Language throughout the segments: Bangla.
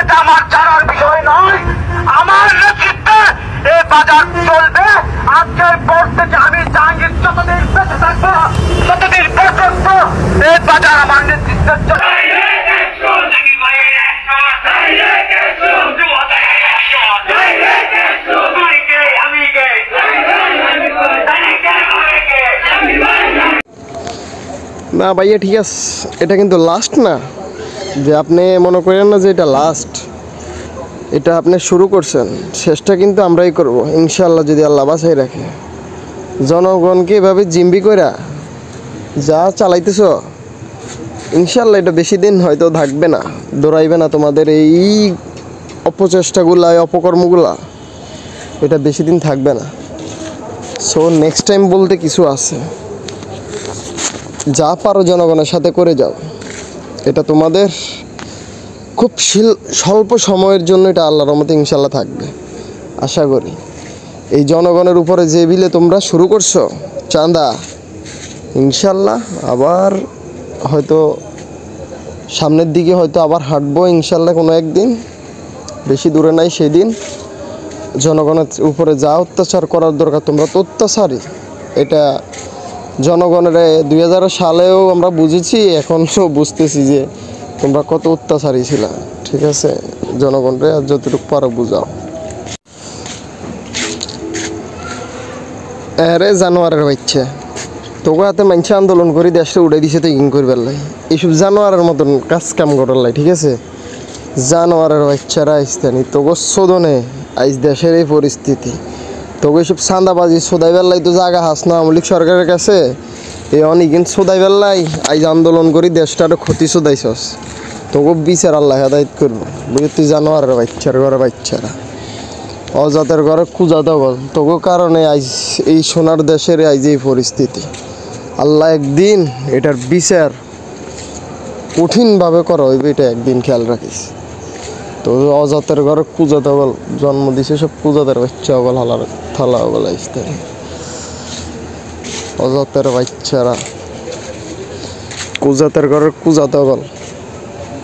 এটা আমার জানার বিষয় নয়। আমার নেতৃত্বে এই বাজার চলবে। আজকের পর থেকে আমি জাহাঙ্গীর যতদিন বেঁচে থাকবো ততদিন পর্যন্ত এই বাজার আমার নেতৃত্বে চলবে। না ভাইয়া ঠিক আছে, এটা কিন্তু লাস্ট না, যে আপনি মনে করেন না যে এটা লাস্ট। এটা আপনি শুরু করছেন, শেষটা কিন্তু আমরাই করব ইনশাল্লাহ, যদি আল্লাহ বাঁচাই রাখে। জনগণকে এভাবে জিম্বি কইরা যা চালাইতেছ, ইনশাল্লাহ এটা বেশি দিন হয়তো থাকবে না, দৌড়াইবে না। তোমাদের এই অপচেষ্টাগুলা, এই অপকর্মগুলা এটা বেশি দিন থাকবে না। সো নেক্সট টাইম বলতে কিছু আছে, যা পারো জনগণের সাথে করে যাও। এটা তোমাদের খুব স্বল্প সময়ের জন্য, এটা আল্লাহর রহমতে ইনশাল্লাহ থাকবে আশা করি। এই জনগণের উপরে যে বিলে তোমরা শুরু করছো চাঁদা, ইনশাল্লাহ আবার হয়তো সামনের দিকে হয়তো আবার হাঁটবো ইনশাল্লাহ কোনো একদিন, বেশি দূরে নাই সেই দিন। জনগণের উপরে যা অত্যাচার করার দরকার তোমরা তো অত্যাচারই। এটা জনগণের 2000 সালেও আমরা বুঝেছি, এখনও বুঝতেছি যে তোমরা কত অত্যাচারী ছিল। ঠিক আছে, জনগণরে আর যতটুকু পারো বুঝাও। আরে জানোয়ারের বাচ্চা, তোকে হাতে মানুষ আন্দোলন করে দেশটা উড়ে দিছে তো ইং করবার লাই, এইসব জানোয়ারের মতন কাজ কাম করার লাই। ঠিক আছে, জানোয়ারের বাচ্চারা আইস্তানি তোকে শোধনে আইস দেশের এই পরিস্থিতি। তোকে সব চাঁদাবাজি সোদাই বেল্লাই তো জায়গা হাস না আমলিক সরকারের কাছে, এই অনেকদিন সোদাই বেল্লাই আইজ আন্দোলন করি দেশটার ক্ষতি সোদাইছস। তোকে বিচার আল্লাহ হেদায়েত করবো, বুঝলি? তুই জানোয়ারের বাচ্চার ঘরে বাচ্চারা, অজাতের ঘরে কুজা দগল, তোকে কারণে আইজ এই সোনার দেশের আইজ এই পরিস্থিতি। আল্লাহ একদিন এটার বিচার কঠিনভাবে করা হইবে, এটা একদিন খেয়াল রাখিস। তো অজাতের ঘরে কুজা দগল জন্ম দিছে, সব কুজাদের বাচ্চা অগল হালার থালা অগল আইসতে, অজাতের বাচ্চারা কুজাতের ঘরের কুজা দগল।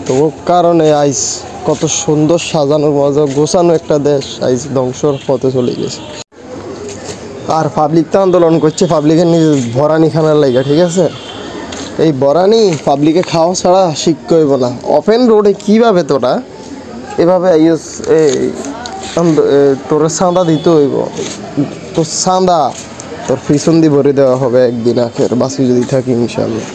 তো কারণে আইস কত সুন্দর সাজানো মজা গোছানো একটা দেশ আইস ধ্বংসর পথে চলে গেছে। আর পাবলিক তো আন্দোলন করছে পাবলিকের নিজে ভরানি খানার লাইগা। ঠিক আছে, এই ভরানি পাবলিকে খাওয়া ছাড়া শিক্ষা হইব না। ওপেন রোডে কীভাবে তোরা এভাবে তোর চাঁদা দিতে হইব, তোর চাঁদা তোর পিছন দিয়ে ভরে দেওয়া হবে একদিন আখের বাসি যদি থাকি ইনশাল্লাহ।